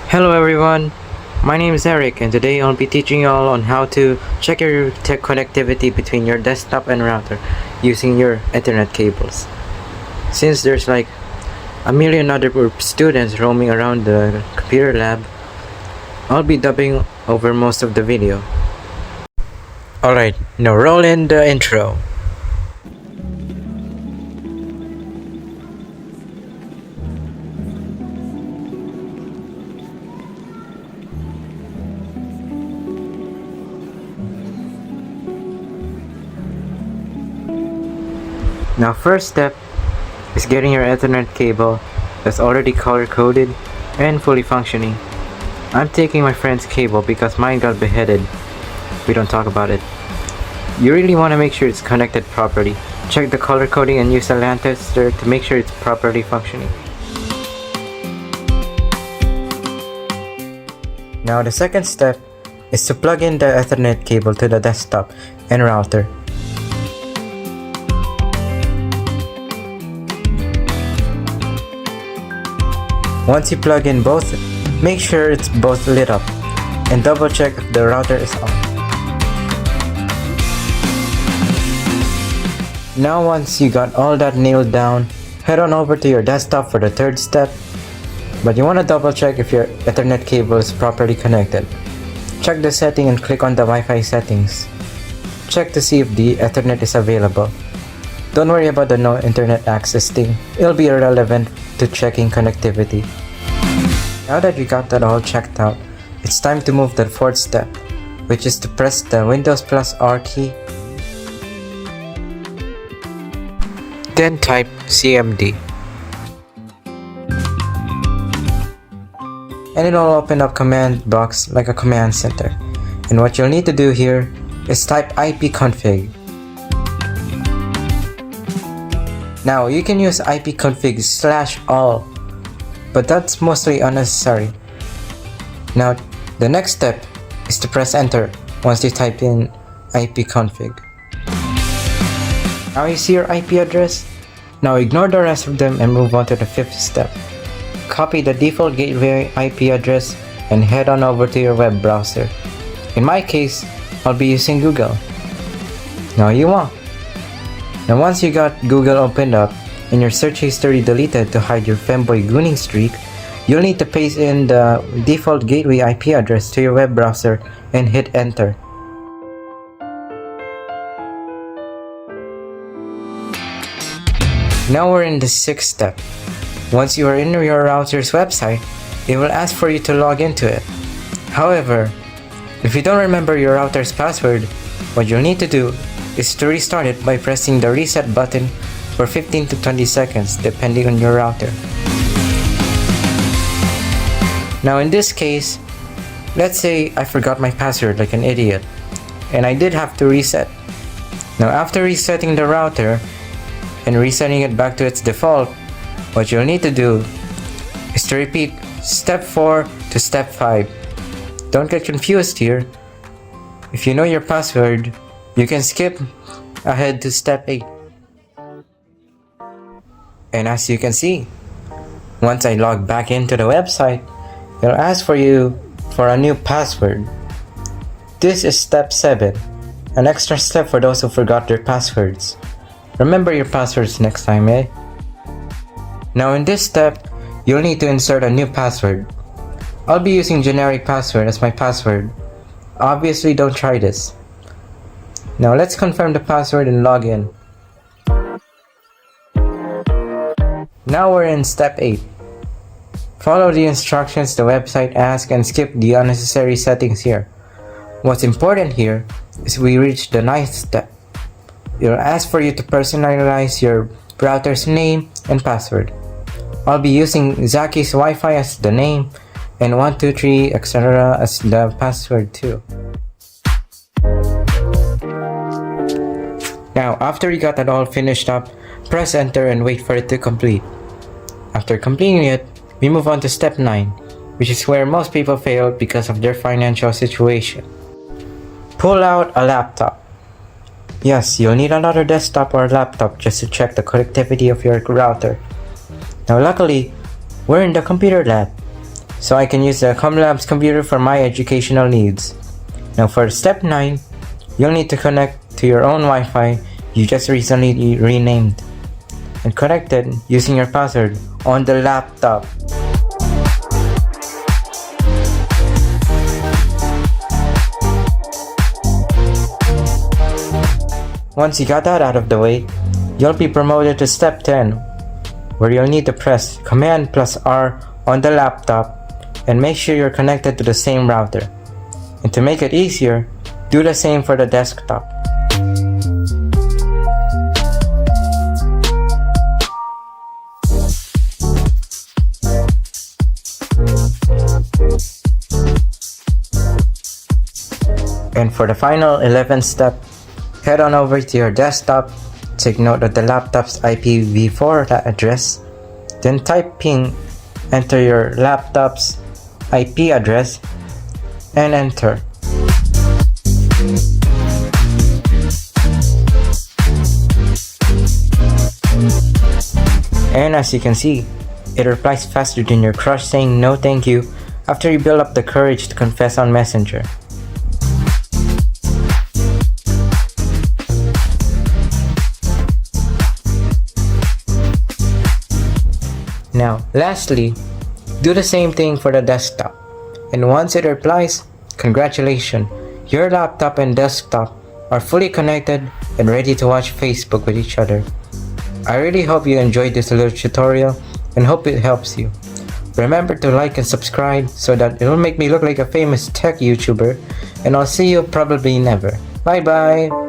Hello everyone, my name is Eric and today I'll be teaching you all on how to check your tech connectivity between your desktop and router using your Ethernet cables. Since there's like a million other students roaming around the computer lab, I'll be dubbing over most of the video. Alright, now roll in the intro. Now first step is getting your Ethernet cable that's already color coded and fully functioning. I'm taking my friend's cable because mine got beheaded. We don't talk about it. You really want to make sure it's connected properly. Check the color coding and use a LAN tester to make sure it's properly functioning. Now the second step is to plug in the Ethernet cable to the desktop and router. Once you plug in both, make sure it's both lit up and double check if the router is on. Now once you got all that nailed down, head on over to your desktop for the third step, but you want to double check if your Ethernet cable is properly connected. Check the setting and click on the Wi-Fi settings. Check to see if the Ethernet is available. Don't worry about the no internet access thing, it'll be irrelevant to checking connectivity. Now that you got that all checked out, it's time to move to the fourth step, which is to press the Windows plus R key, then type CMD. And it'll open up command box like a command center. And what you'll need to do here is type ipconfig. Now you can use ipconfig /all, but that's mostly unnecessary. Now the next step is to press enter once you type in ipconfig. Now you see your IP address? Now ignore the rest of them and move on to the fifth step. Copy the default gateway IP address and head on over to your web browser. In my case, I'll be using Google. Now once you got Google opened up and your search history deleted to hide your femboy gooning streak, you'll need to paste in the default gateway IP address to your web browser and hit enter. Now we're in the sixth step. Once you are in your router's website, it will ask for you to log into it. However, if you don't remember your router's password, what you'll need to do is to restart it by pressing the reset button for 15 to 20 seconds depending on your router. Now in this case, let's say I forgot my password like an idiot and I did have to reset. Now after resetting the router and resetting it back to its default, what you'll need to do is to repeat step 4 to step 5. Don't get confused here. If you know your password, you can skip ahead to step 8. And as you can see, once I log back into the website, it'll ask for you for a new password. This is step 7, an extra step for those who forgot their passwords. Remember your passwords next time, eh? Now in this step, you'll need to insert a new password. I'll be using generic password as my password. Obviously don't try this. Now let's confirm the password and log in. Now we're in step 8. Follow the instructions the website asks and skip the unnecessary settings here. What's important here is we reach the 9th step. It'll ask for you to personalize your router's name and password. I'll be using Zaki's Wi-Fi as the name and 123 etc. as the password too. Now after you got that all finished up, press enter and wait for it to complete. After completing it, we move on to step 9, which is where most people fail because of their financial situation. Pull out a laptop. Yes, you'll need another desktop or laptop just to check the connectivity of your router. Now luckily, we're in the computer lab. so I can use the ComLab's computer for my educational needs. Now for step 9, you'll need to connect to your own Wi-Fi you just recently renamed and connected using your password on the laptop. Once you got that out of the way, you'll be promoted to step 10, where you'll need to press Command plus R on the laptop and make sure you're connected to the same router. And to make it easier, do the same for the desktop. And for the final 11th step, head on over to your desktop, take note of the laptop's IPv4 address, then type ping, enter your laptop's IP address, and enter. And as you can see, it replies faster than your crush saying no thank you after you build up the courage to confess on Messenger. Now, lastly, do the same thing for the desktop. And once it replies, congratulations, your laptop and desktop are fully connected and ready to watch Facebook with each other. I really hope you enjoyed this little tutorial and hope it helps you. Remember to like and subscribe so that it will make me look like a famous tech YouTuber, and I'll see you probably never. Bye bye!